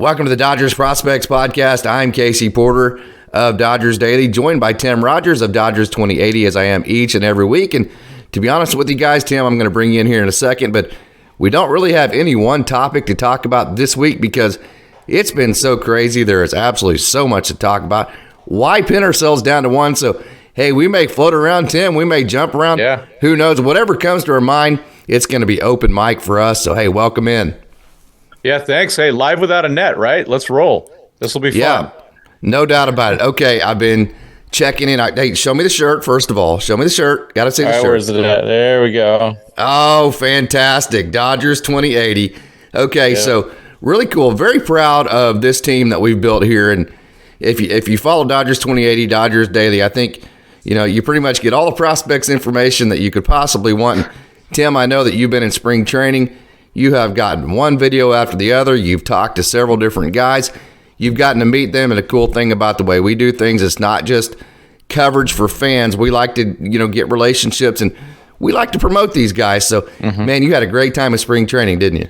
Welcome to the Dodgers Prospects Podcast. I'm Casey Porter of Dodgers Daily, joined by Tim Rogers of Dodgers 2080, as I am each and every week. And to be honest with you guys, Tim, I'm going to bring you in here in a second, but we don't really have any one topic to talk about this week because it's been so crazy. There is absolutely so much to talk about. Why pin ourselves down to one? So, hey, we may float around, Tim. We may jump around. Yeah. Who knows? Whatever comes to our mind, it's going to be open mic for us. So, hey, welcome in. Yeah, thanks. Hey, live without a net, right? Let's roll. This will be fun. Yeah, no doubt about it. Okay, I've been checking in. Hey, show me the shirt, first of all. Show me the shirt. Got to see the shirt. Where's the net? There we go. Oh, fantastic. Dodgers 2080. Okay, Yeah. So really cool. Very proud of this team that we've built here. And if you follow Dodgers 2080, Dodgers Daily, I think, you pretty much get all the prospects information that you could possibly want. And Tim, I know that you've been in spring training. You have gotten one video after the other. You've talked to several different guys. You've gotten to meet them. And a cool thing about the way we do things, it's not just coverage for fans. We like to, get relationships, and we like to promote these guys. So, man, you had a great time of spring training, didn't you?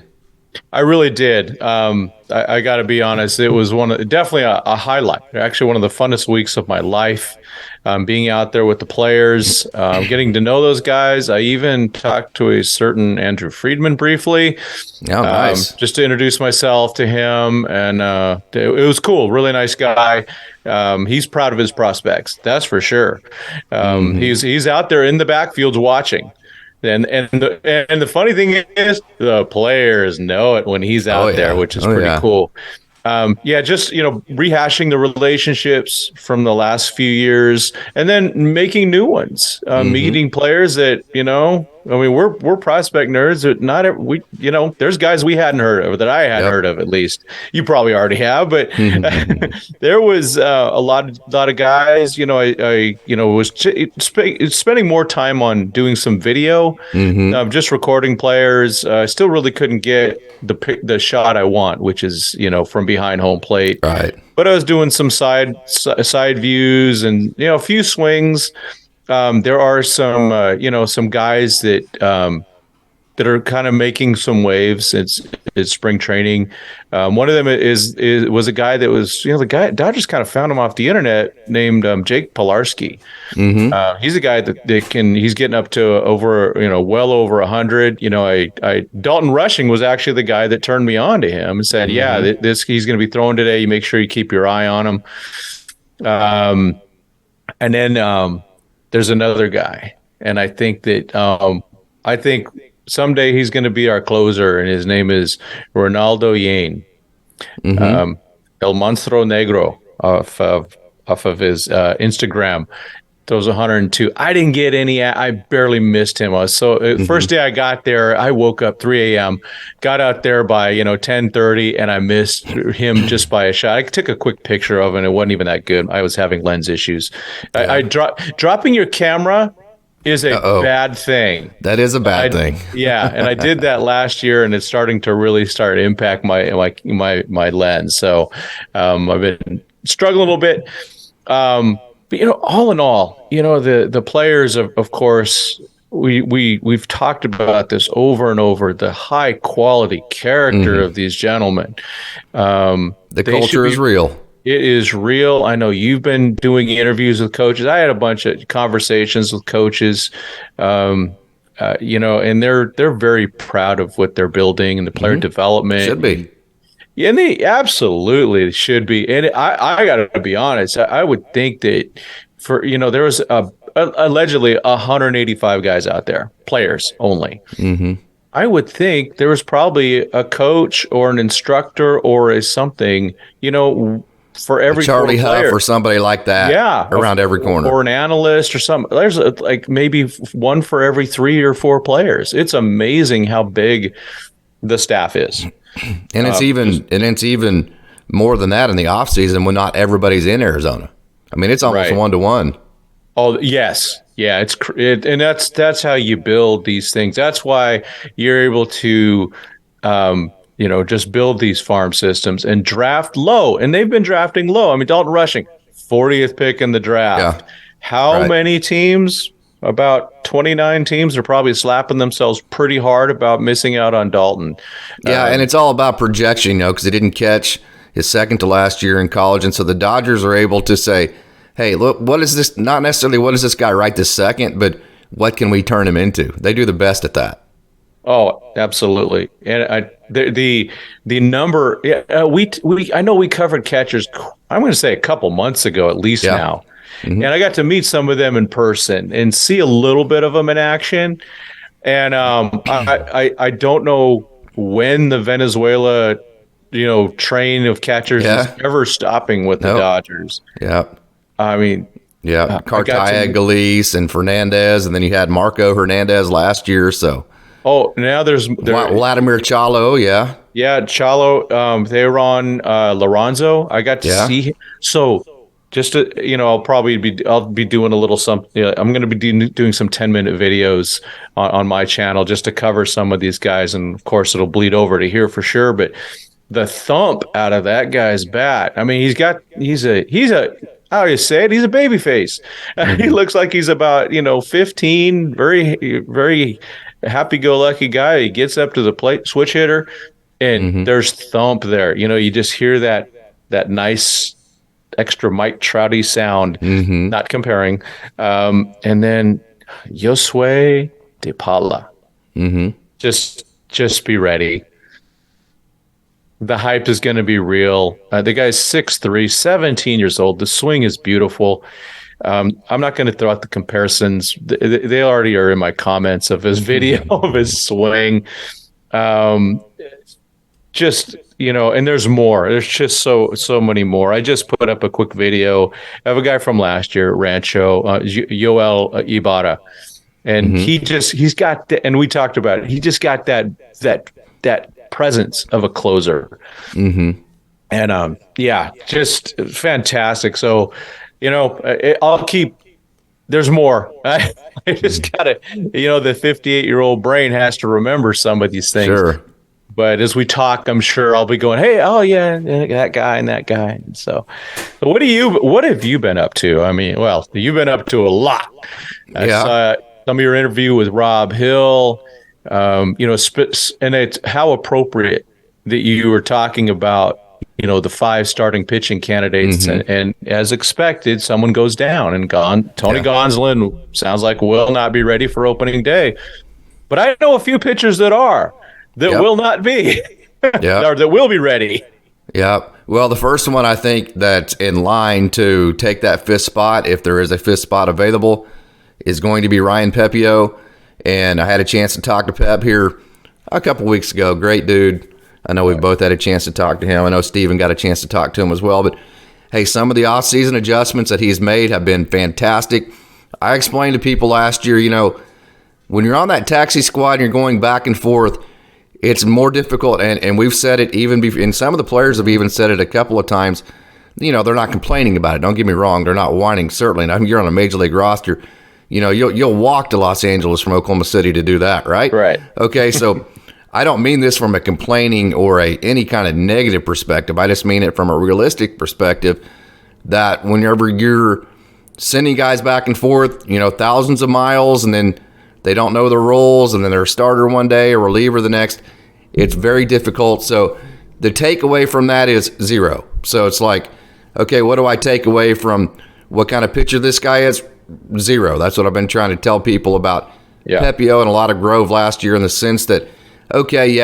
I really did. I got to be honest. It was definitely a highlight. Actually, one of the funnest weeks of my life. Being out there with the players, getting to know those guys. I even talked to a certain Andrew Friedman briefly, Nice. just to introduce myself to him, and it was cool. Really nice guy. He's proud of his prospects, that's for sure. He's out there in the backfields watching. And the funny thing is, the players know it when he's out there, which is pretty cool. Just rehashing the relationships from the last few years, and then making new ones. Meeting players that we're prospect nerds. That there's guys we hadn't heard of, that I hadn't heard of. At least you probably already have, but there was a lot of guys. I was spending more time on doing some video, just recording players. I still really couldn't get the shot I want, which is from behind home plate. Right. But I was doing some side views and a few swings. There are some guys that are kind of making some waves. It's spring training. One of them was a guy that was the guy Dodgers kind of found him off the internet, named Jake Pilarski. He's a guy he's getting up to over well over 100. Dalton Rushing was actually the guy that turned me on to him and said, he's going to be throwing today. You make sure you keep your eye on him. And then there's another guy, and I think that someday he's going to be our closer, and his name is Ronaldo Yane, El Monstro Negro, off of his Instagram. Those 102. I didn't get any. I barely missed him. First day I got there, I woke up 3 a.m., got out there by 10:30, and I missed him just by a shot. I took a quick picture of him, and it wasn't even that good. I was having lens issues. Dropping your camera is a bad thing. That is a bad thing. Yeah, and I did that last year, and it's starting to really impact my lens. So I've been struggling a little bit. But all in all, the players, of course, we've talked about this over and over. The high quality character of these gentlemen. The culture is real. It is real. I know you've been doing interviews with coaches. I had a bunch of conversations with coaches, and they're very proud of what they're building and the player development. Should be. Yeah, and they absolutely should be. And I got to be honest. I would think that there was allegedly 185 guys out there, players only. I would think there was probably a coach or an instructor or something, for every Charlie player. Huff or somebody like that, around every corner, or an analyst or something. There's maybe one for every 3 or 4 players. It's amazing how big the staff is, and it's even more than that in the off season when not everybody's in Arizona. I mean, it's almost 1-to-1. Oh yes, yeah. And that's how you build these things. That's why you're able to just build these farm systems and draft low. And they've been drafting low. I mean, Dalton Rushing, 40th pick in the draft. Yeah. How many teams? About 29 teams are probably slapping themselves pretty hard about missing out on Dalton. Yeah, and it's all about projection, because they didn't catch his second to last year in college. And so the Dodgers are able to say, hey, look, what is this? Not necessarily what is this guy right this second, but what can we turn him into? They do the best at that. Oh, absolutely. And the number, I know we covered catchers, I'm going to say a couple months ago at least now. Mm-hmm. And I got to meet some of them in person and see a little bit of them in action. And I don't know when the Venezuela, train of catchers is ever stopping with the Dodgers. Yeah. I mean, Cartaya, Galise, and Fernandez, and then you had Marco Hernandez last year. So, now there's Vladimir Chalo, Chalo. They were on Lorenzo. I got to see him. So, just to, I'll be doing a little something. I'm going to be doing some 10-minute videos on my channel just to cover some of these guys, and of course, it'll bleed over to here for sure. But the thump out of that guy's bat. I mean, he's how do you say it? He's a baby face. He looks like he's about, 15, very, very happy-go-lucky guy. He gets up to the plate, switch hitter, and there's thump there. You just hear that nice extra Mike Trouty sound, not comparing. And then Josue De Paula. Just be ready. The hype is going to be real. The guy's 6'3", 17 years old. The swing is beautiful. I'm not going to throw out the comparisons. They already are in my comments of his video of his swing. And there's more. There's just so many more. I just put up a quick video of a guy from last year, Rancho, Yoel Ibarra. And he's got, and we talked about it. He just got that presence of a closer. And just fantastic. So, I'll keep, there's more. I just gotta, the 58-year-old brain has to remember some of these things. Sure. But as we talk, I'm sure I'll be going, hey, that guy and that guy. And so what have you been up to? I mean, well, you've been up to a lot. I saw some of your interview with Rob Hill, and it's how appropriate that you were talking about, the 5 starting pitching candidates. And as expected, someone goes down and Tony Gonsolin sounds like will not be ready for opening day. But I know a few pitchers that will not be, or that will be ready. Yeah. Well, the first one I think that's in line to take that 5th spot, if there is a 5th spot available, is going to be Ryan Pepiot. And I had a chance to talk to Pep here a couple weeks ago. Great dude. I know we both had a chance to talk to him. I know Steven got a chance to talk to him as well. But, hey, some of the off-season adjustments that he's made have been fantastic. I explained to people last year, when you're on that taxi squad and you're going back and forth, it's more difficult, and we've said it and some of the players have even said it a couple of times. They're not complaining about it. Don't get me wrong. They're not whining, certainly. And you're on a major league roster. You'll walk to Los Angeles from Oklahoma City to do that, right? Right. Okay, so I don't mean this from a complaining or any kind of negative perspective. I just mean it from a realistic perspective that whenever you're sending guys back and forth, thousands of miles, and then they don't know their roles, and then they're a starter one day, a reliever the next, it's very difficult. So the takeaway from that is 0. So it's like, okay, what do I take away from what kind of pitcher this guy is? 0. That's what I've been trying to tell people about Pepiot and a lot of Grove last year, in the sense that, okay,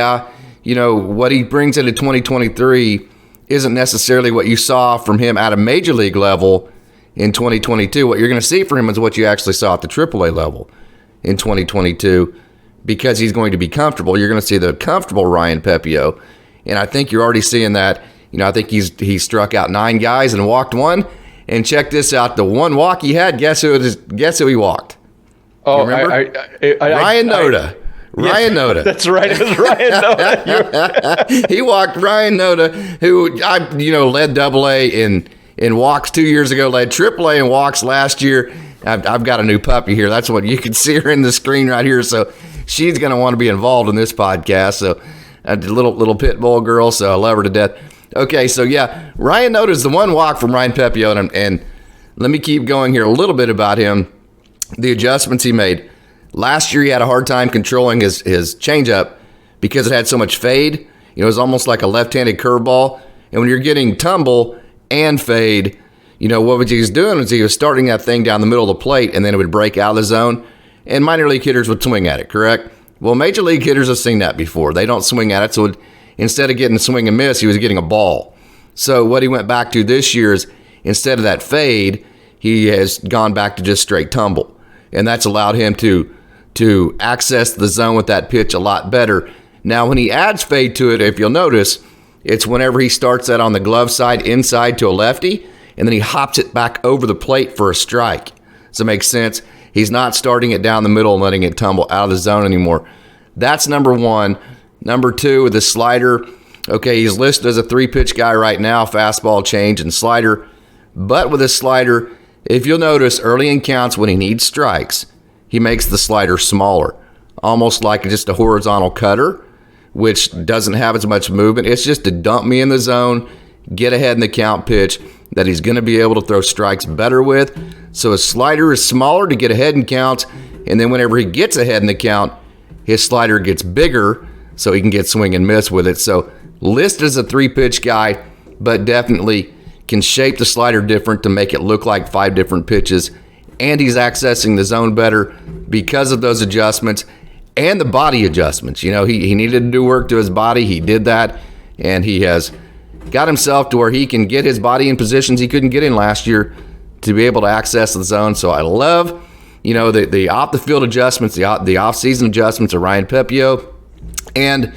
what he brings into 2023 isn't necessarily what you saw from him at a major league level in 2022. What you're going to see from him is what you actually saw at the AAA level in 2022, because he's going to be comfortable. You're going to see the comfortable Ryan Pepiot, and I think you're already seeing that. I think he struck out 9 guys and walked 1. And check this out: the one walk he had, guess who he walked? Oh, remember? Ryan Noda. Ryan Noda. That's right. It was Ryan Noda. He walked Ryan Noda, who led AA in walks 2 years ago, led AAA in walks last year. I've got a new puppy here. That's what you can see her in the screen right here. So she's going to want to be involved in this podcast. So a little pit bull girl. So I love her to death. Okay, so Ryan Noda is the one walk from Ryan Pepiot, and let me keep going here a little bit about him. The adjustments he made. Last year he had a hard time controlling his changeup because it had so much fade. It was almost like a left-handed curveball. And when you're getting tumble and fade, what he was doing is he was starting that thing down the middle of the plate, and then it would break out of the zone, and minor league hitters would swing at it, correct? Well, major league hitters have seen that before. They don't swing at it, so instead of getting a swing and miss, he was getting a ball. So what he went back to this year is, instead of that fade, he has gone back to just straight tumble. And that's allowed him to access the zone with that pitch a lot better. Now, when he adds fade to it, if you'll notice, it's whenever he starts that on the glove side inside to a lefty, and then he hops it back over the plate for a strike. Does that make sense? He's not starting it down the middle and letting it tumble out of the zone anymore. That's number one. Number two, with the slider, okay, he's listed as a 3-pitch guy right now, fastball, change, and slider. But with his slider, if you'll notice, early in counts when he needs strikes, he makes the slider smaller, almost like just a horizontal cutter, which doesn't have as much movement. It's just to dump me in the zone, get ahead in the count pitch that he's going to be able to throw strikes better with. So his slider is smaller to get ahead in counts, and then whenever he gets ahead in the count, his slider gets bigger so he can get swing and miss with it. So listed as a 3-pitch guy, but definitely can shape the slider different to make it look like 5 different pitches. And he's accessing the zone better because of those adjustments and the body adjustments. He needed to do work to his body. He did that, and he has got himself to where he can get his body in positions he couldn't get in last year to be able to access the zone. So I love, the off-the-field adjustments, the off-season adjustments of Ryan Pepiot. And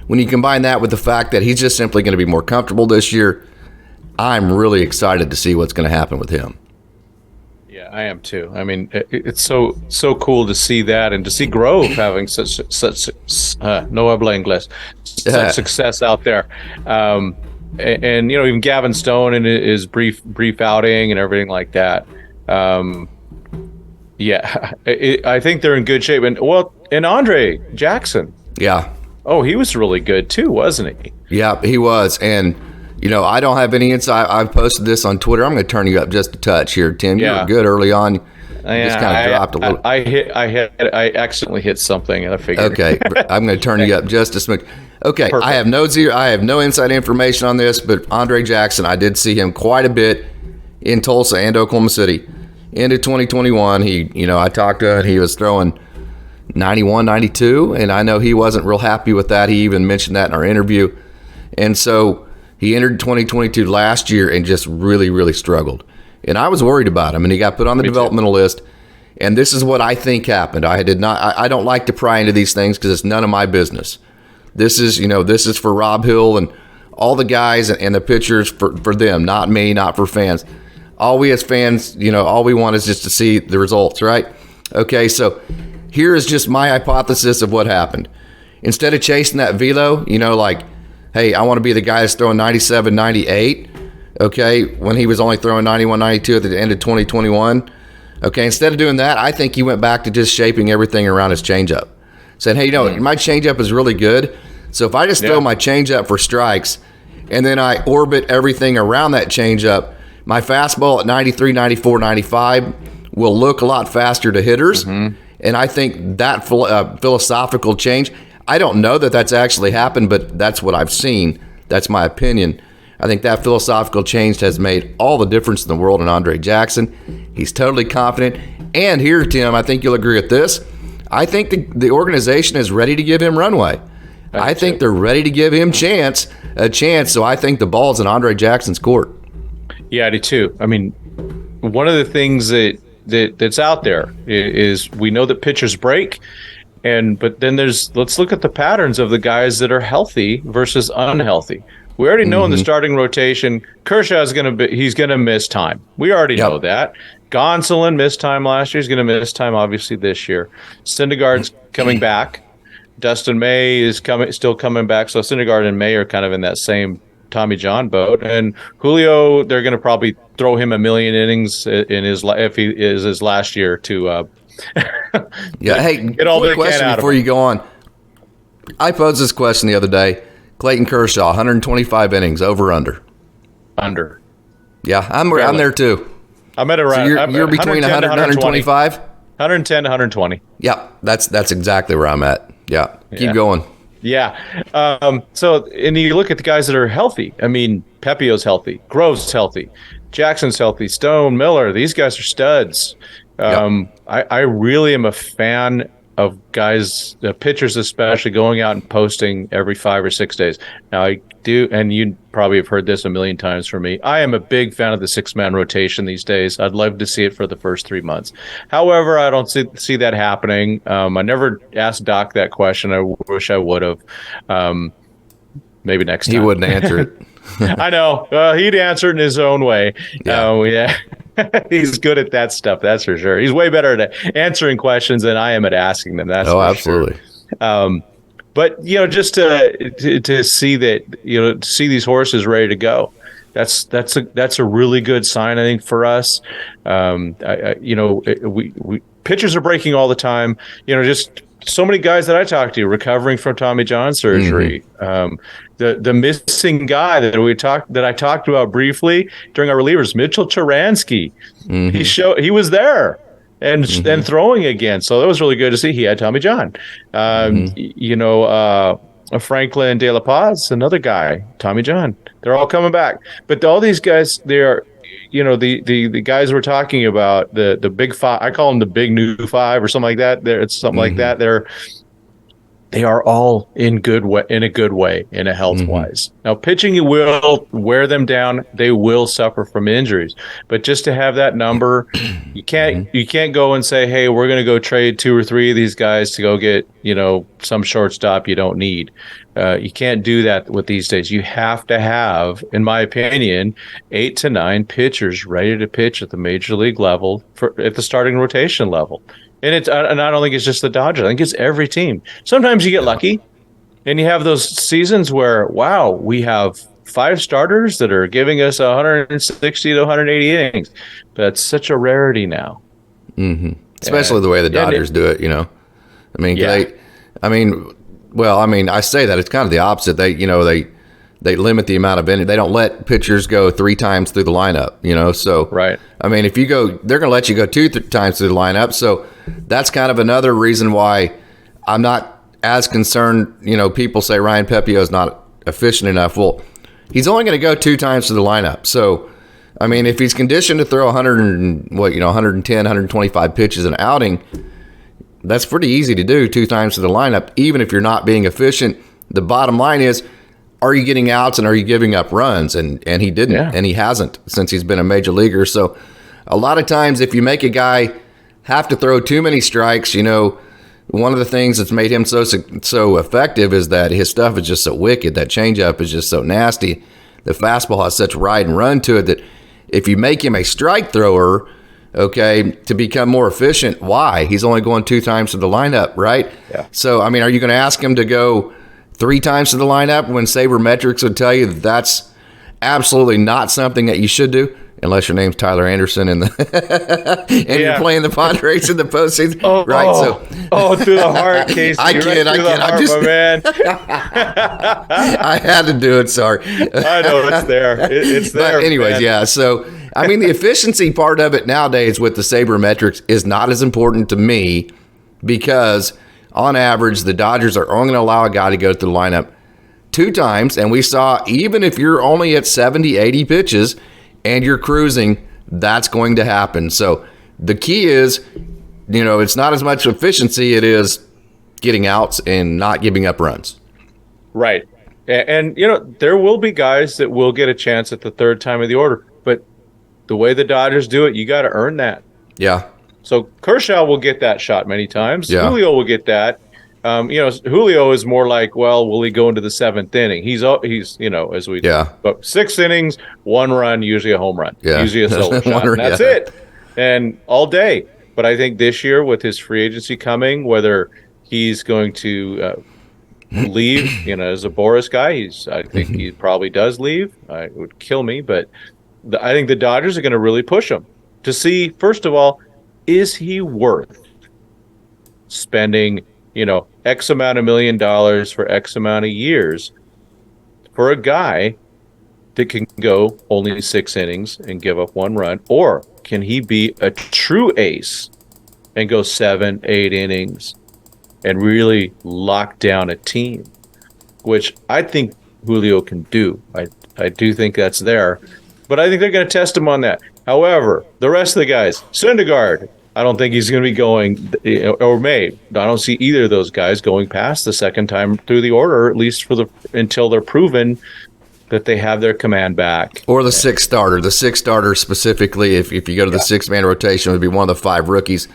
when you combine that with the fact that he's just simply going to be more comfortable this year, I'm really excited to see what's going to happen with him. Yeah, I am too. I mean, it's so cool to see that, and to see Grove having such no habla inglés, such success out there. And even Gavin Stone in his brief outing and everything like that. I think they're in good shape. And Andre Jackson. Yeah. Oh, he was really good too, wasn't he? Yeah, he was. And I don't have any insight. I've posted this on Twitter. I'm going to turn you up just a touch here, Tim. You were good early on. You just kind of dropped a little. I accidentally hit something, and I figured. Okay, I'm going to turn you up just a smidge. Okay, Perfect. I have no inside information on this, but Andre Jackson, I did see him quite a bit in Tulsa and Oklahoma City. Into 2021, I talked to him, and he was throwing 91, 92, and I know he wasn't real happy with that. He even mentioned that in our interview. And so he entered 2022 last year and just really, really struggled. And I was worried about him, and he got put on the developmental list. And this is what I think happened. I don't like to pry into these things because it's none of my business. This is for Rob Hill and all the guys and the pitchers for them, not me, not for fans. All we as fans, all we want is just to see the results, right? Okay, so here is just my hypothesis of what happened. Instead of chasing that velo, hey, I want to be the guy that's throwing 97, 98, okay, when he was only throwing 91, 92 at the end of 2021. Okay, instead of doing that, I think he went back to just shaping everything around his changeup. Said, hey, my changeup is really good, so if I just throw my changeup for strikes and then I orbit everything around that changeup, my fastball at 93, 94, 95 will look a lot faster to hitters. Mm-hmm. And I think that philosophical change, I don't know that that's actually happened, but that's what I've seen. That's my opinion. I think that philosophical change has made all the difference in the world in Andre Jackson. He's totally confident. And here, Tim, I think you'll agree with this. I think the organization is ready to give him runway. I think they're ready to give him a chance. So I think the ball's in Andre Jackson's court. Yeah, I do too. I mean, one of the things that's out there is we know that pitchers break, but then let's look at the patterns of the guys that are healthy versus unhealthy. We already know in the starting rotation, Kershaw is going to miss time. We already know that. Gonsolin missed time last year. He's going to miss time, obviously, this year. Syndergaard's coming back. Dustin May is still coming back. So Syndergaard and May are kind of in that same Tommy John boat. And Julio, they're going to probably throw him a million innings if he is his last year to Hey, get all the question out before you go on. I posed this question the other day. Clayton Kershaw, 125 innings, over under. Under. Yeah, I'm there too. I'm at around. So you're between 100 and 125? 110 to 120. Yeah, that's exactly where I'm at. Yeah, keep going. Yeah. So, and you look at the guys that are healthy. I mean, Pepiot's healthy, Grove's healthy, Jackson's healthy, Stone, Miller. These guys are studs. Yep. I really am a fan of guys, pitchers especially, going out and posting every 5 or 6 days. Now, I do, and you probably have heard this a million times from me. I am a big fan of the 6-man rotation these days. I'd love to see it for the first 3 months. However, I don't see that happening. I never asked Doc that question. I wish I would have. Maybe next time. He wouldn't answer it. I know. He'd answer it in his own way. Yeah. Yeah. He's good at that stuff, that's for sure. He's way better at answering questions than I am at asking them. That's for absolutely. Sure. But just to see that, to see these horses ready to go, that's a really good sign, I think, for us. We pitchers are breaking all the time. Just so many guys that I talk to recovering from Tommy John surgery. Mm-hmm. The missing guy that I talked about briefly during our relievers, Mitchell Charansky. Mm-hmm. He was there and then throwing again. So that was really good to see. He had Tommy John. Franklin De La Paz, another guy, Tommy John. They're all coming back. But all these guys, they are, the guys we're talking about, the big five, I call them the big new five or something like that. It's something like that. They are all in a good way, in a health wise. Now, pitching will wear them down. They will suffer from injuries, but just to have that number, you can't go and say, hey, we're going to go trade 2 or 3 of these guys to go get, some shortstop you don't need. You can't do that with these days. You have to have, in my opinion, 8 to 9 pitchers ready to pitch at the major league level at the starting rotation level. And I don't think it's just the Dodgers. I think it's every team. Sometimes you get lucky, and you have those seasons where, wow, we have 5 starters that are giving us 160 to 180 innings. But it's such a rarity now. Mm-hmm. Especially the way the Dodgers do it, I say that. It's kind of the opposite. They limit the amount of innings. They don't let pitchers go 3 times through the lineup, so. Right. If you go, they're going to let you go 2 times through the lineup. So that's kind of another reason why I'm not as concerned. People say Ryan Pepiot is not efficient enough. Well, he's only going to go 2 times through the lineup. So, if he's conditioned to throw 110, 125 pitches an outing, that's pretty easy to do 2 times through the lineup, even if you're not being efficient. The bottom line is, are you getting outs and are you giving up runs? And he didn't, and he hasn't since he's been a major leaguer. So a lot of times if you make a guy have to throw too many strikes, one of the things that's made him so effective is that his stuff is just so wicked. That changeup is just so nasty. The fastball has such ride and run to it that if you make him a strike thrower, to become more efficient, why? He's only going 2 times to the lineup, right? Yeah. So, are you going to ask him to go 3 times to the lineup when sabermetrics would tell you that's absolutely not something that you should do, unless your name's Tyler Anderson and you're playing the Padres in the postseason, right? Through the heart, Casey. I kid. Man. I had to do it. Sorry. I know it's there. It's there. But anyways, man. yeah. So the efficiency part of it nowadays with the sabermetrics is not as important to me because, on average, the Dodgers are only going to allow a guy to go through the lineup 2 times. And we saw, even if you're only at 70, 80 pitches and you're cruising, that's going to happen. So the key is, it's not as much efficiency. It is getting outs and not giving up runs. Right. And, there will be guys that will get a chance at the 3rd time of the order. But the way the Dodgers do it, you got to earn that. Yeah. So Kershaw will get that shot many times. Yeah. Julio will get that. Julio is more like, well, will he go into the 7th inning? He's as we but 6 innings, 1 run, usually a home run, usually a solo shot. And that's it, and all day. But I think this year with his free agency coming, whether he's going to leave, as a Boris guy, I think he probably does leave. It would kill me, but I think the Dodgers are going to really push him to see, first of all, is he worth spending, X amount of $1 million for X amount of years for a guy that can go only 6 innings and give up 1 run? Or can he be a true ace and go 7, 8 innings and really lock down a team? which I think Julio can do. I do think that's there, but I think they're going to test him on that. However, the rest of the guys, Syndergaard, I don't think he's going to be going, or May. I don't see either of those guys going past the second time through the order, at least until they're proven that they have their command back. Or the sixth starter. The sixth starter specifically, if you go to the six-man rotation, would be one of the 5 rookies.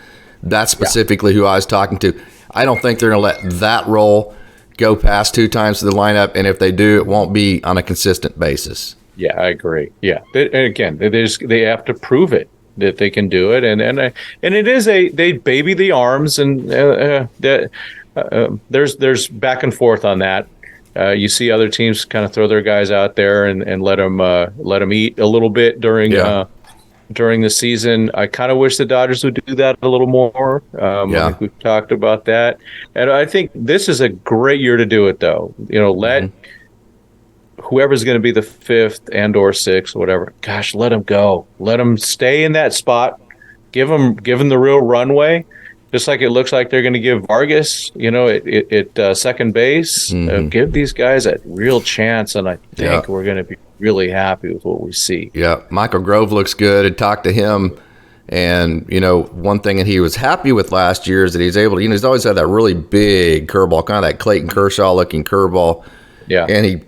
That's specifically who I was talking to. I don't think they're going to let that role go past 2 times to the lineup, and if they do, it won't be on a consistent basis. Yeah, I agree. Yeah, and again, they have to prove it that they can do it, and it is they baby the arms, and there's back and forth on that. You see other teams kind of throw their guys out there and let them eat a little bit during the season. I kind of wish the Dodgers would do that a little more. I think we've talked about that, and I think this is a great year to do it, though. Let whoever's going to be the 5th and or 6th, whatever. Gosh, let them go. Let them stay in that spot. Give them the real runway. Just like it looks like they're going to give Vargas, at second base. Give these guys a real chance, and I think we're going to be really happy with what we see. Yeah, Michael Grove looks good. I talked to him, and, one thing that he was happy with last year is that he's able to, he's always had that really big curveball, kind of that Clayton Kershaw-looking curveball. Yeah. And he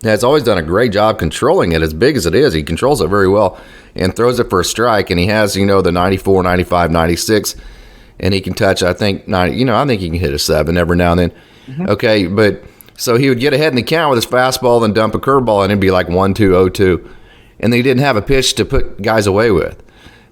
has always done a great job controlling it, as big as it is. He controls it very well and throws it for a strike, and he has, the 94, 95, 96, and he can touch, I think, I think he can hit a 7 every now and then. Okay, but so he would get ahead in the count with his fastball, then dump a curveball, and it'd be like 1-2, 0-2. And he didn't have a pitch to put guys away with,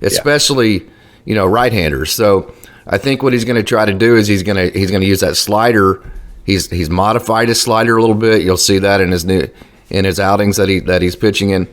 especially, right-handers. So I think what he's going to try to do is he's going to use that slider. He's modified his slider a little bit. You'll see that in his outings that he's pitching in.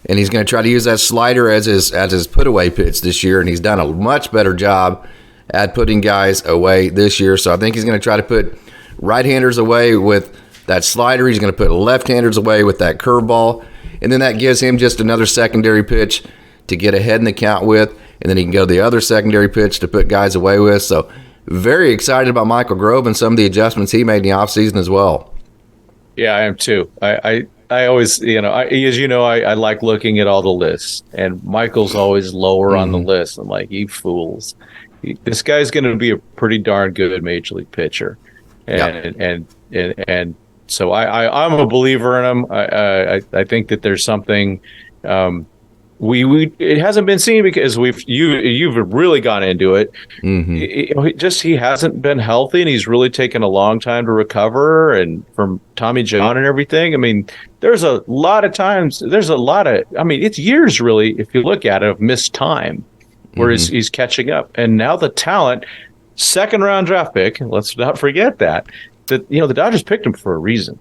And he's going to try to use that slider as his put-away pitch this year, and he's done a much better job at putting guys away this year. So I think he's going to try to put right-handers away with that slider. He's going to put left-handers away with that curveball. And then that gives him just another secondary pitch to get ahead in the count with. And then he can go to the other secondary pitch to put guys away with. So very excited about Michael Grove and some of the adjustments he made in the offseason as well. Yeah, I am too. I always, I like looking at all the lists. And Michael's always lower on the list. I'm like, you fools. This guy's going to be a pretty darn good major league pitcher, and so I'm a believer in him. I think that there's something it hasn't been seen because you've really gone into it. He hasn't been healthy, and he's really taken a long time to recover, and from Tommy John and everything. I mean, there's a lot of times. It's years really, if you look at it, of missed time. Where he's catching up, and now the talent, 2nd round draft pick. Let's not forget that the Dodgers picked him for a reason,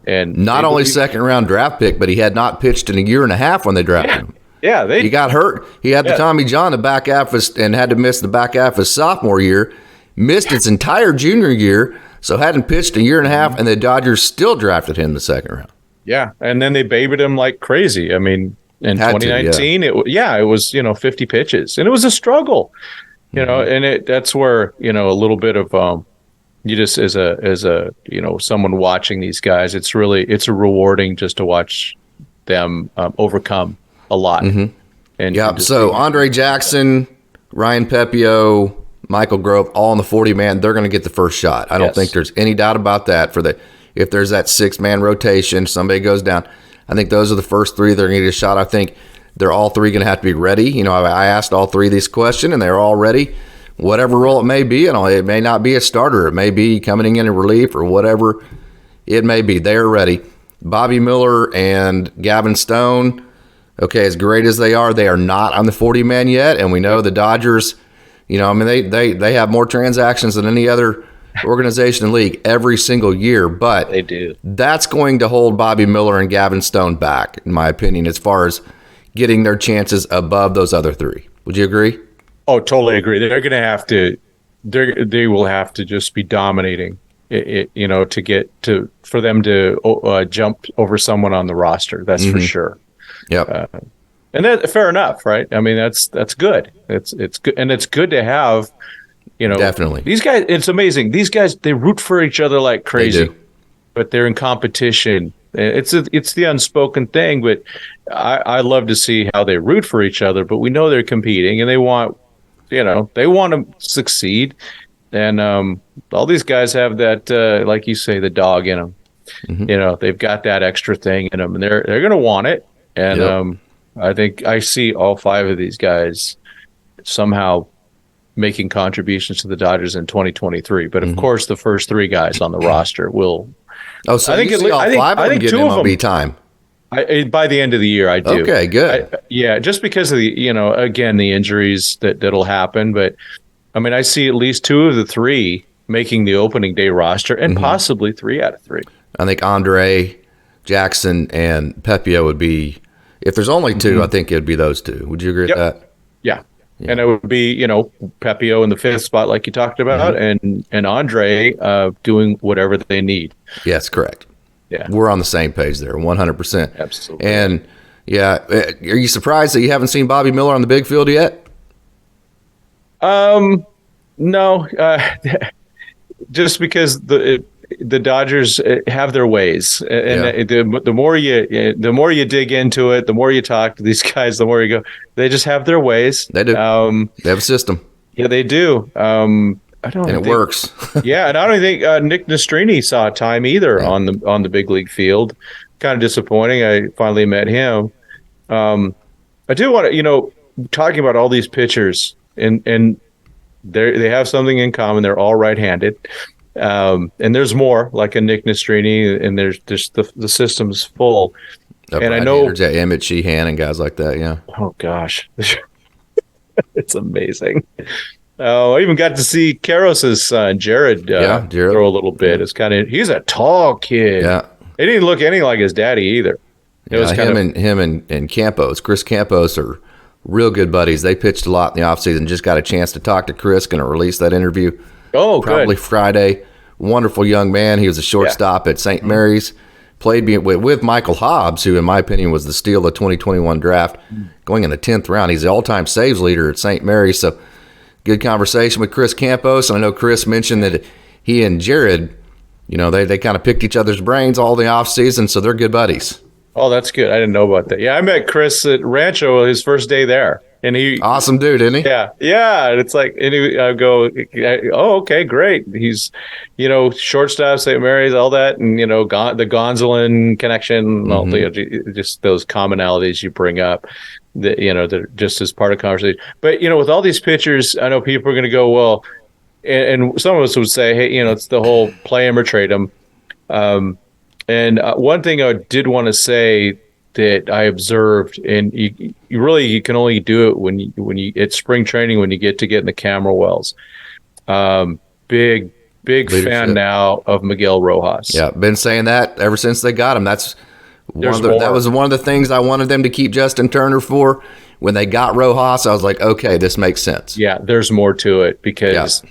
and not only 2nd round draft pick, but he had not pitched in a year and a half when they drafted him. Yeah, he got hurt. He had the Tommy John the back half and had to miss the back half of his sophomore year, missed his entire junior year, so hadn't pitched a year and a half, and the Dodgers still drafted him in the 2nd round. Yeah, and then they babied him like crazy. I mean. In 2019, it was 50 pitches, and it was a struggle, and that's where a little bit of you just as a someone watching these guys, it's rewarding just to watch them overcome a lot. And so Andre Jackson, Ryan Pepiot, Michael Grove, all in the 40-man, they're going to get the first shot. I don't think there's any doubt about that. If there's that 6-man rotation, somebody goes down. I think those are the first 3 that are going to get a shot. I think they're all 3 going to have to be ready. I asked all 3 this question, and they're all ready. Whatever role it may be, it may not be a starter. It may be coming in relief or whatever it may be. They're ready. Bobby Miller and Gavin Stone, as great as they are not on the 40-man yet. And we know the Dodgers, they have more transactions than any other organization in the league every single year, but they do. That's going to hold Bobby Miller and Gavin Stone back, in my opinion, as far as getting their chances above those other 3. Would you agree? Oh, totally agree. They're going to have to. They will have to just be dominating, to get to for them to jump over someone on the roster. That's for sure. Yep. And that fair enough, right? I mean, that's good. It's good, and it's good to have. Definitely. These guys, it's amazing. These guys, they root for each other like crazy. but they're in competition. It's the unspoken thing, but I love to see how they root for each other. But we know they're competing, and they want to succeed. And all these guys have that, like you say, the dog in them. Mm-hmm. They've got that extra thing in them, and they're going to want it. And I think I see all 5 of these guys somehow making contributions to the Dodgers in 2023. But of course, the first 3 guys on the roster will. Oh, so I think all 5 of them get MLB time. By the end of the year, I do. Okay, good. Just because of the, again, the injuries that'll happen. But I mean, I see at least 2 of the 3 making the opening day roster, and possibly 3 out of 3. I think Andre, Jackson, and Pepiot would be. If there's only 2, I think it'd be those 2. Would you agree with that? Yeah. And it would be, Pepiot in the 5th spot, like you talked about, and Andre doing whatever they need. Yes, correct. Yeah, we're on the same page there, 100%. Absolutely. And are you surprised that you haven't seen Bobby Miller on the big field yet? No, just because the Dodgers have their ways, and the more you dig into it, the more you talk to these guys, the more you go. They just have their ways. They do. They have a system. Yeah, they do. It works. Yeah, and I don't think Nick Nastrini saw time either on the big league field. Kind of disappointing. I finally met him. I do want to, talking about all these pitchers, and they have something in common. They're all right-handed. And there's more, like a Nick Nastrini, and there's just the system's full. And I know Emmett Sheehan and guys like that. Yeah. Oh gosh, it's amazing. I even got to see Karos's son, Jared, throw a little bit. It's he's a tall kid. Yeah. He didn't look anything like his daddy either. It was him and Campos. Chris Campos are real good buddies. They pitched a lot in the offseason. Just got a chance to talk to Chris. Going to release that interview. Oh, probably good. Friday. Wonderful young man. He was a shortstop at St. Mary's. Played with Michael Hobbs, who, in my opinion, was the steal of the 2021 draft, going in the 10th round. He's the all-time saves leader at St. Mary's. So, good conversation with Chris Campos. And I know Chris mentioned that he and Jared, they kind of picked each other's brains all the offseason, so they're good buddies. Oh, that's good. I didn't know about that. Yeah, I met Chris at Rancho his first day there. And awesome dude, isn't he? Yeah. And it's like, I go, oh, okay, great. He's, shortstop, St. Mary's, all that, and the Gonzalez connection, all just those commonalities you bring up, that they're just as part of conversation. But with all these pitchers, I know people are going to go, well, and some of us would say, hey, it's the whole play him or trade him. And one thing I did want to say that I observed, and you can only do it when you at spring training, when you get in the camera wells. Big leadership. Fan now of Miguel Rojas. Yeah, been saying that ever since they got him. That was one of the things I wanted them to keep Justin Turner for. When they got Rojas, I was like, okay, this makes sense. Yeah, there's more to it because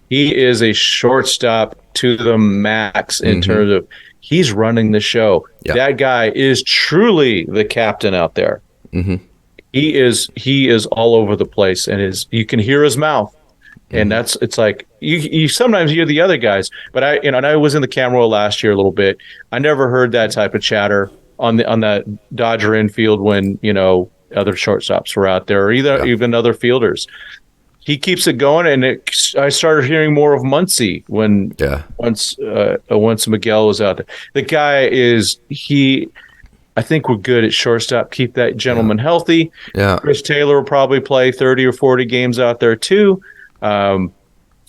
he is a shortstop to the max in terms of he's running the show. Yep. That guy is truly the captain out there. Mm-hmm. He is all over the place, and you can hear his mouth, and it's like you sometimes hear the other guys. But and I was in the camera roll last year a little bit. I never heard that type of chatter on that Dodger infield when other shortstops were out there, or even other fielders. He keeps it going, and I started hearing more of Muncy once Miguel was out there. The guy I think we're good at shortstop. Keep that gentleman healthy. Yeah. Chris Taylor will probably play 30 or 40 games out there too. But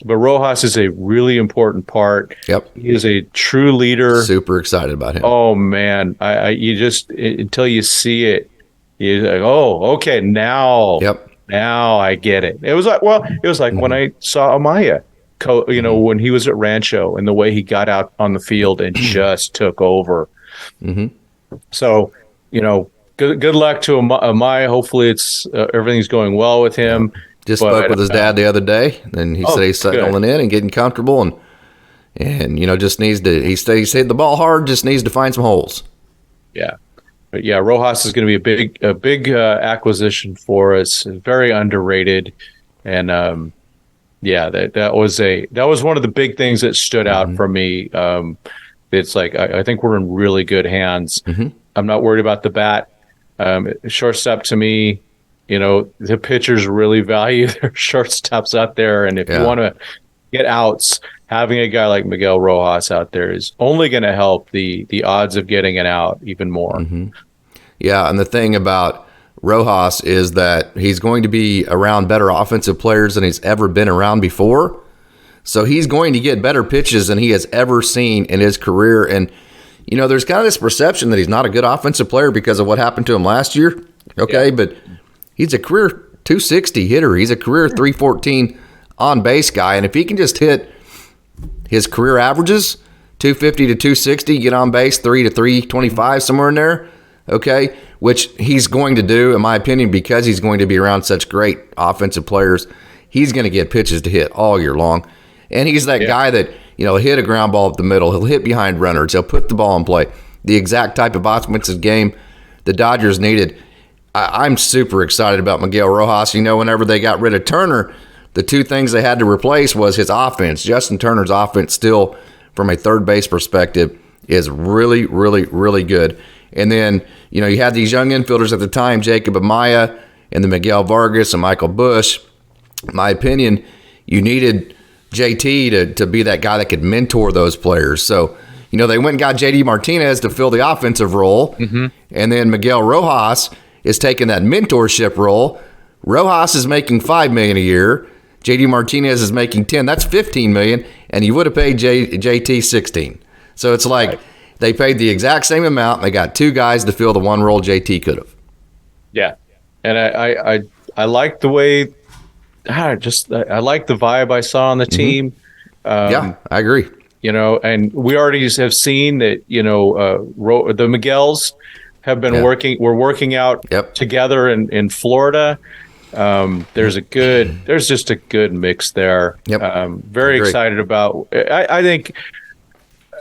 Rojas is a really important part. Yep. He is a true leader. Super excited about him. Oh man, you just until you see it, you're like, oh, okay, now. Yep. Now I get it. It was like when I saw Amaya, when he was at Rancho, and the way he got out on the field and just took over. Mm-hmm. So, good luck to Amaya. Hopefully, it's everything's going well with him. Just spoke with his dad the other day, and he said he's settling in and getting comfortable, and just needs to. He hit the ball hard. Just needs to find some holes. Yeah. But yeah, Rojas is going to be a big acquisition for us. Very underrated, and that was one of the big things that stood out for me. it's like I think we're in really good hands. I'm not worried about the bat. Shortstop, to me, the pitchers really value their shortstops out there, and if you want to get outs, having a guy like Miguel Rojas out there is only going to help the odds of getting an out even more. Yeah, and the thing about Rojas is that he's going to be around better offensive players than he's ever been around before. So he's going to get better pitches than he has ever seen in his career. And, there's kind of this perception that he's not a good offensive player because of what happened to him last year. Okay, but he's a career 260 hitter. He's a career 314 on base guy. And if he can just hit his career averages, 250 to 260, get on base 3 to 325, somewhere in there, okay, which he's going to do, in my opinion, because he's going to be around such great offensive players. He's going to get pitches to hit all year long. And he's that guy that, he'll hit a ground ball up the middle. He'll hit behind runners. He'll put the ball in play. The exact type of offensive game the Dodgers needed. I'm super excited about Miguel Rojas. Whenever they got rid of Turner, the two things they had to replace was his offense. Justin Turner's offense still, from a third base perspective, is really, really, really good. And then, you had these young infielders at the time, Jacob Amaya and then Miguel Vargas and Michael Busch. In my opinion, you needed JT to be that guy that could mentor those players. So, they went and got JD Martinez to fill the offensive role. And then Miguel Rojas is taking that mentorship role. Rojas is making $5 million a year. JD Martinez is making 10. That's $15 million, and you would have paid JT 16. So it's like they paid the exact same amount, and they got two guys to fill the one role JT could have. Yeah, and I like the way. I like the vibe I saw on the team. I agree. And we already have seen that. The Miguels have been working out together in Florida. There's just a good mix there. Very excited about. I think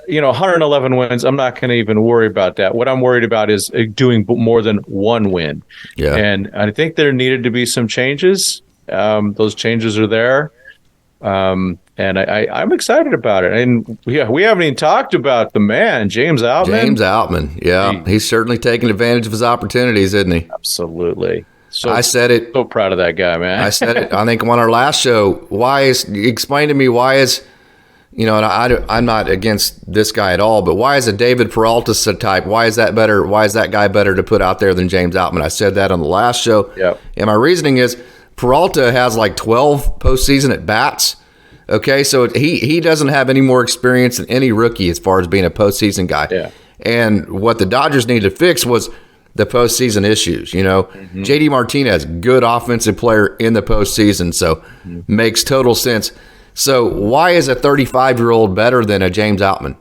111 wins. I'm not going to even worry about that. What I'm worried about is doing more than one win. And I think there needed to be some changes. Those changes are there. And I'm excited about it. And we haven't even talked about the man, James Outman. He's certainly taking advantage of his opportunities, isn't he? Absolutely. So I said it. So proud of that guy, man. I said it. I think on our last show. Explain to me why is, and I'm not against this guy at all, but why is a David Peralta type? Why is that better? Why is that guy better to put out there than James Outman? I said that on the last show. And my reasoning is Peralta has like 12 postseason at bats. Okay, so he doesn't have any more experience than any rookie as far as being a postseason guy. And what the Dodgers needed to fix was the postseason issues. JD Martinez, good offensive player in the postseason, so makes total sense. So why is a 35-year-old better than a James Outman?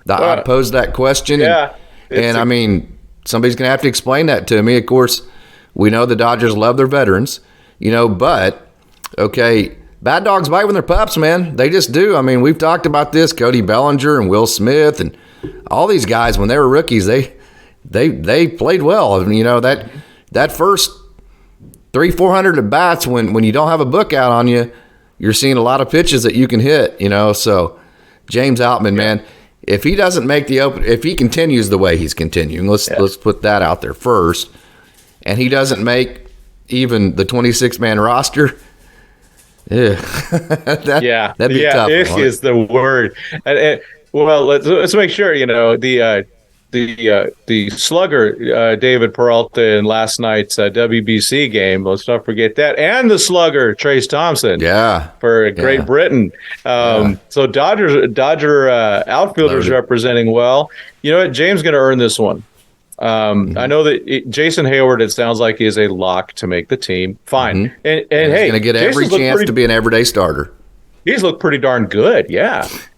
I posed that question. And I mean, somebody's going to have to explain that to me. Of course, we know the Dodgers love their veterans, but, okay, bad dogs bite when they're pups, man. They just do. I mean, we've talked about this. Cody Bellinger and Will Smith and all these guys, when they were rookies, they played well. I mean, that first 300-400 at bats, when you don't have a book out on you, you're seeing a lot of pitches that you can hit. So James Outman, man, if he doesn't make if he continues the way he's continuing, let's put that out there first, and he doesn't make even the 26-man roster. That'd be tough. Ick is the word. Well, let's make sure the slugger David Peralta in last night's WBC game. Let's not forget that, and the slugger Trace Thompson. For Great Britain. So Dodger outfielders representing well. You know what? James going to earn this one. I know that Jason Hayward, it sounds like, is a lock to make the team. Fine. And hey, he's going to get every chance to be an everyday starter. He's looked pretty darn good,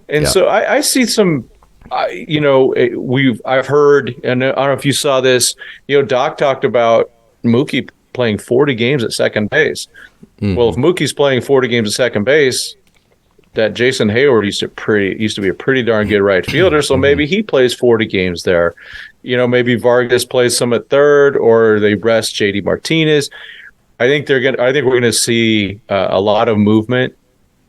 And so I see some, I've heard, and I don't know if you saw this, Doc talked about Mookie playing 40 games at second base. Well, if Mookie's playing 40 games at second base, that Jason Hayward used to be a pretty darn good right fielder, so maybe he plays 40 games there. Maybe Vargas plays some at third, or they rest JD Martinez. I think we're gonna see a lot of movement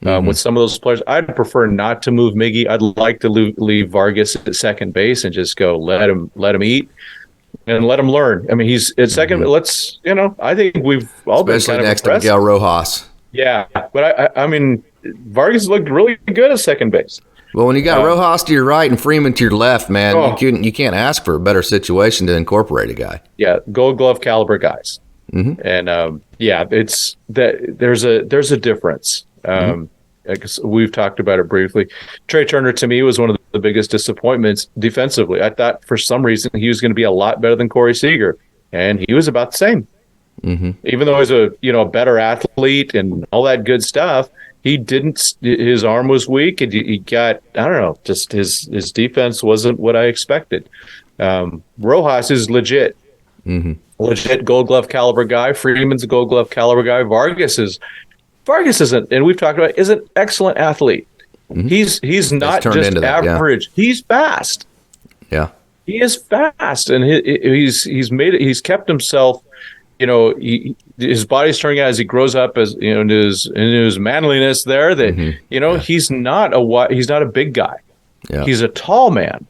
with some of those players. I'd prefer not to move Miggy. I'd like to leave Vargas at second base and just go let him eat and let him learn. I mean, he's at second. Let's, I think we've all been especially kind of next to impressed. Miguel Rojas. Yeah, but I mean, Vargas looked really good at second base. Well, when you got Rojas to your right and Freeman to your left, man, you can't ask for a better situation to incorporate a guy. Yeah, Gold Glove caliber guys, and it's that there's a difference. I guess we've talked about it briefly. Trey Turner to me was one of the biggest disappointments defensively. I thought for some reason he was going to be a lot better than Corey Seager, and he was about the same. Even though he's a better athlete and all that good stuff, he didn't. His arm was weak, and he got, I don't know, just his defense wasn't what I expected. Rojas is legit, legit Gold Glove caliber guy. Freeman's a Gold Glove caliber guy. Vargas isn't, and we've talked about, is an excellent athlete. He's not just average. Yeah. He's fast. Yeah, he is fast, and he's kept himself. His body's turning out as he grows up, as in his manliness there. That he's not a big guy. Yeah. He's a tall man,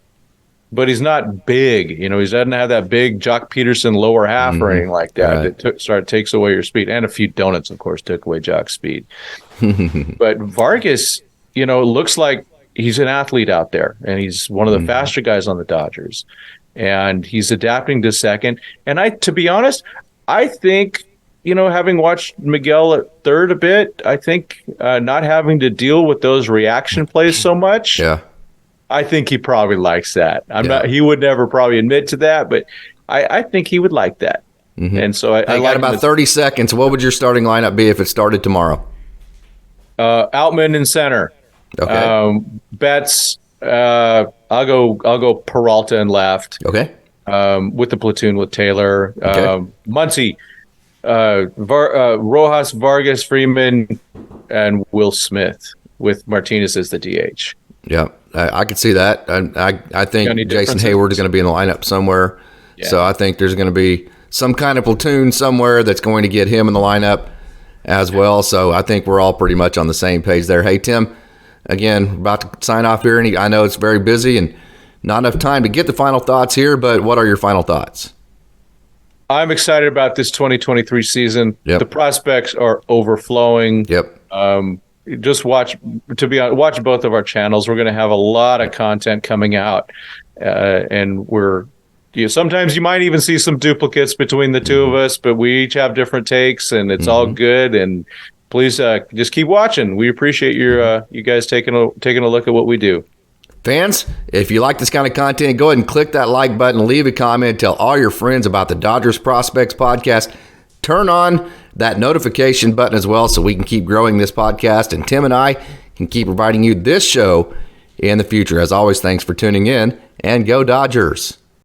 but he's not big. He doesn't have that big Jock Peterson lower half or anything like that. Right. That takes away your speed, and a few donuts, of course, took away Jock's speed. But Vargas, looks like he's an athlete out there, and he's one of the faster guys on the Dodgers, and he's adapting to second. And to be honest, I think, having watched Miguel at third a bit, I think not having to deal with those reaction plays so much. Yeah. I think he probably likes that. He would never probably admit to that, but I think he would like that. And so I got about 30 seconds. What would your starting lineup be if it started tomorrow? Outman in center. Okay. Betts. I'll go Peralta in left. Okay. With the platoon with Taylor. Okay. Muncy. Rojas, Vargas, Freeman, and Will Smith with Martinez as the DH. Yeah, I could see that. I think Jason Hayward is going to be in the lineup somewhere. Yeah. So I think there's going to be some kind of platoon somewhere that's going to get him in the lineup as well. So I think we're all pretty much on the same page there. Hey, Tim, again, about to sign off here, and I know it's very busy and not enough time to get the final thoughts here, but what are your final thoughts? I'm excited about this 2023 season. Yep. The prospects are overflowing. Yep. Just watch both of our channels. We're going to have a lot of content coming out, and sometimes you might even see some duplicates between the two of us, but we each have different takes, and it's all good. And please just keep watching. We appreciate you guys taking a look at what we do. Fans, if you like this kind of content, go ahead and click that like button, leave a comment, tell all your friends about the Dodgers Prospects Podcast. Turn on that notification button as well so we can keep growing this podcast, and Tim and I can keep providing you this show in the future. As always, thanks for tuning in, and go Dodgers.